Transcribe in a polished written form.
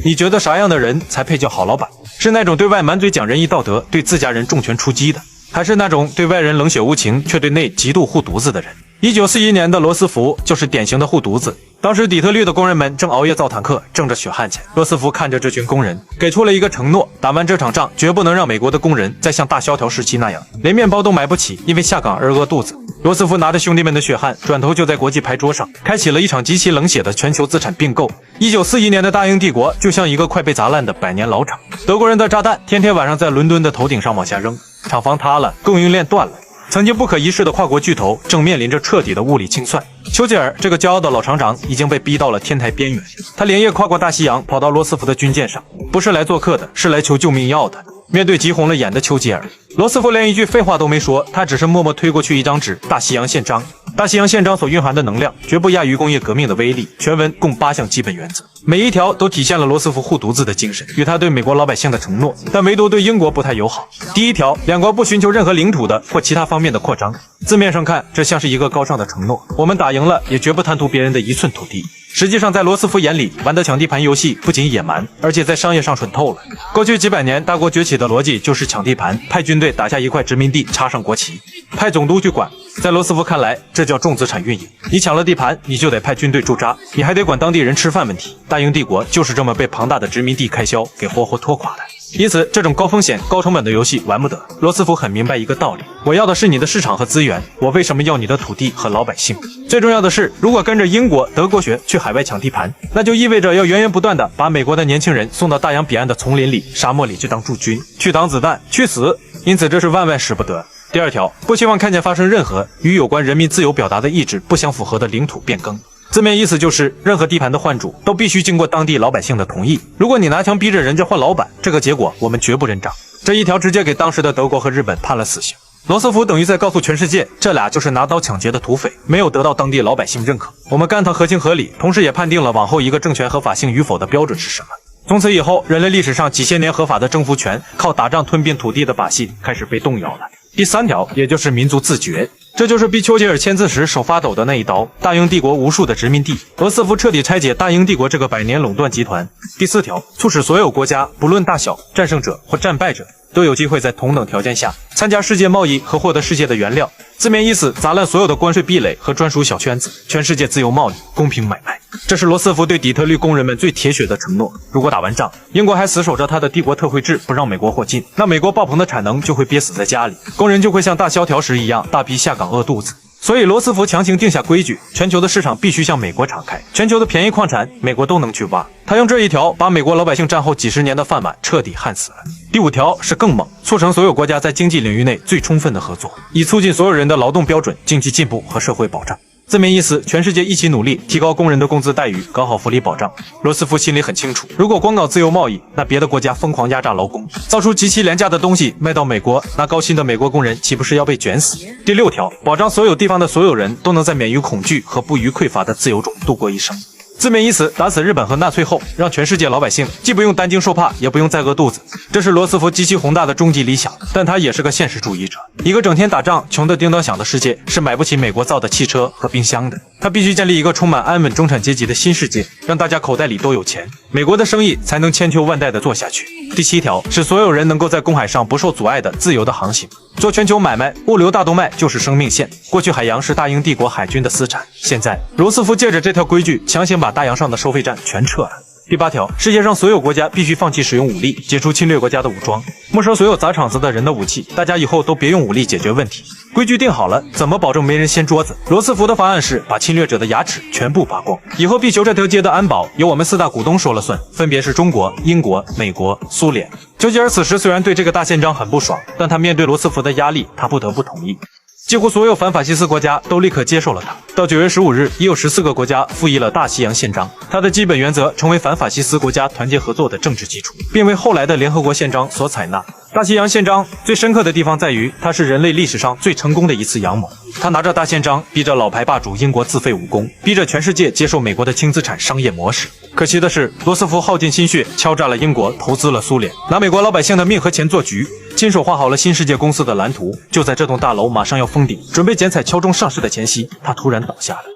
你觉得啥样的人才配叫好老板？是那种对外满嘴讲仁义道德，对自家人重拳出击的，还是那种对外人冷血无情，却对内极度护犊子的人？1941年的罗斯福就是典型的护犊子。当时底特律的工人们正熬夜造坦克，挣着血汗钱。罗斯福看着这群工人，给出了一个承诺：打完这场仗，绝不能让美国的工人再像大萧条时期那样，连面包都买不起，因为下岗而饿肚子。罗斯福拿着兄弟们的血汗，转头就在国际牌桌上开启了一场极其冷血的全球资产并购。1941年的大英帝国就像一个快被砸烂的百年老厂，德国人的炸弹天天晚上在伦敦的头顶上往下扔，厂房塌了，供应链断了。曾经不可一世的跨国巨头正面临着彻底的物理清算。丘吉尔这个骄傲的老厂长已经被逼到了天台边缘，他连夜跨过大西洋，跑到罗斯福的军舰上，不是来做客的，是来求救命药的。面对急红了眼的丘吉尔，罗斯福连一句废话都没说，他只是默默推过去一张纸，《大西洋宪章》。大西洋宪章所蕴含的能量绝不亚于工业革命的威力。全文共8项基本原则，每一条都体现了罗斯福护犊子的精神与他对美国老百姓的承诺，但唯独对英国不太友好。第一条，两国不寻求任何领土的或其他方面的扩张。字面上看，这像是一个高尚的承诺，我们打赢了也绝不贪图别人的一寸土地。实际上，在罗斯福眼里，玩的抢地盘游戏不仅野蛮，而且在商业上蠢透了。过去几百年，大国崛起的逻辑就是抢地盘，派军队打下一块殖民地，插上国旗，派总督去管。在罗斯福看来，这叫重资产运营。你抢了地盘，你就得派军队驻扎，你还得管当地人吃饭问题。大英帝国就是这么被庞大的殖民地开销给活活拖垮的。因此，这种高风险、高成本的游戏玩不得。罗斯福很明白一个道理：我要的是你的市场和资源，我为什么要你的土地和老百姓？最重要的是，如果跟着英国、德国学去海外抢地盘，那就意味着要源源不断的把美国的年轻人送到大洋彼岸的丛林里、沙漠里去当驻军，去挡子弹，去死。因此，这是万万使不得。第二条，不希望看见发生任何与有关人民自由表达的意志不相符合的领土变更。字面意思就是，任何地盘的换主都必须经过当地老百姓的同意。如果你拿枪逼着人家换老板，这个结果我们绝不认账。这一条直接给当时的德国和日本判了死刑。罗斯福等于在告诉全世界，这俩就是拿刀抢劫的土匪，没有得到当地老百姓认可。我们干他合情合理，同时也判定了往后一个政权合法性与否的标准是什么。从此以后，人类历史上几千年合法的征服权，靠打仗吞并土地的把戏开始被动摇了。第三条，也就是民族自觉，这就是逼丘吉尔签字时手发抖的那一刀。大英帝国无数的殖民地，罗斯福彻底拆解大英帝国这个百年垄断集团。第四条，促使所有国家不论大小，战胜者或战败者都有机会在同等条件下参加世界贸易和获得世界的原料。字面意思，砸烂所有的关税壁垒和专属小圈子，全世界自由贸易，公平买卖。这是罗斯福对底特律工人们最铁血的承诺。如果打完仗，英国还死守着他的帝国特惠制，不让美国获进，那美国爆棚的产能就会憋死在家里，工人就会像大萧条时一样大批下岗饿肚子。所以罗斯福强行定下规矩，全球的市场必须向美国敞开，全球的便宜矿产美国都能去挖。他用这一条把美国老百姓战后几十年的饭碗彻底焊死了。第五条是更猛，促成所有国家在经济领域内最充分的合作，以促进所有人的劳动标准、经济进步和社会保障。字面意思，全世界一起努力，提高工人的工资待遇，搞好福利保障。罗斯福心里很清楚，如果光搞自由贸易，那别的国家疯狂压榨劳工，造出极其廉价的东西卖到美国，那高薪的美国工人岂不是要被卷死？第六条，保障所有地方的所有人都能在免于恐惧和不虞匮乏的自由中度过一生。字面意思，打死日本和纳粹后，让全世界老百姓既不用担惊受怕，也不用再饿肚子。这是罗斯福极其宏大的终极理想，但他也是个现实主义者。一个整天打仗、穷得叮当响的世界是买不起美国造的汽车和冰箱的。他必须建立一个充满安稳中产阶级的新世界，让大家口袋里都有钱，美国的生意才能千秋万代的做下去。第七条，使所有人能够在公海上不受阻碍的自由的航行。做全球买卖，物流大动脉就是生命线。过去海洋是大英帝国海军的私产，现在罗斯福借着这条规矩，强行把大洋上的收费站全撤了。第八条，世界上所有国家必须放弃使用武力，解除侵略国家的武装，没收所有砸场子的人的武器，大家以后都别用武力解决问题。规矩定好了，怎么保证没人掀桌子？罗斯福的方案是把侵略者的牙齿全部拔光，以后地球这条街的安保由我们4大股东说了算，分别是中国、英国、美国、苏联。丘吉尔此时虽然对这个大宪章很不爽，但他面对罗斯福的压力，他不得不同意。几乎所有反法西斯国家都立刻接受了它。到9月15日，已有14个国家复议了大西洋宪章。它的基本原则成为反法西斯国家团结合作的政治基础，并为后来的联合国宪章所采纳。大西洋宪章最深刻的地方在于，它是人类历史上最成功的一次阳谋。他拿着大宪章，逼着老牌霸主英国自废武功，逼着全世界接受美国的轻资产商业模式。可惜的是，罗斯福耗尽心血，敲诈了英国，投资了苏联，拿美国老百姓的命和钱做局，亲手画好了新世界公司的蓝图。就在这栋大楼马上要封顶，准备剪彩敲钟上市的前夕，他突然倒下了。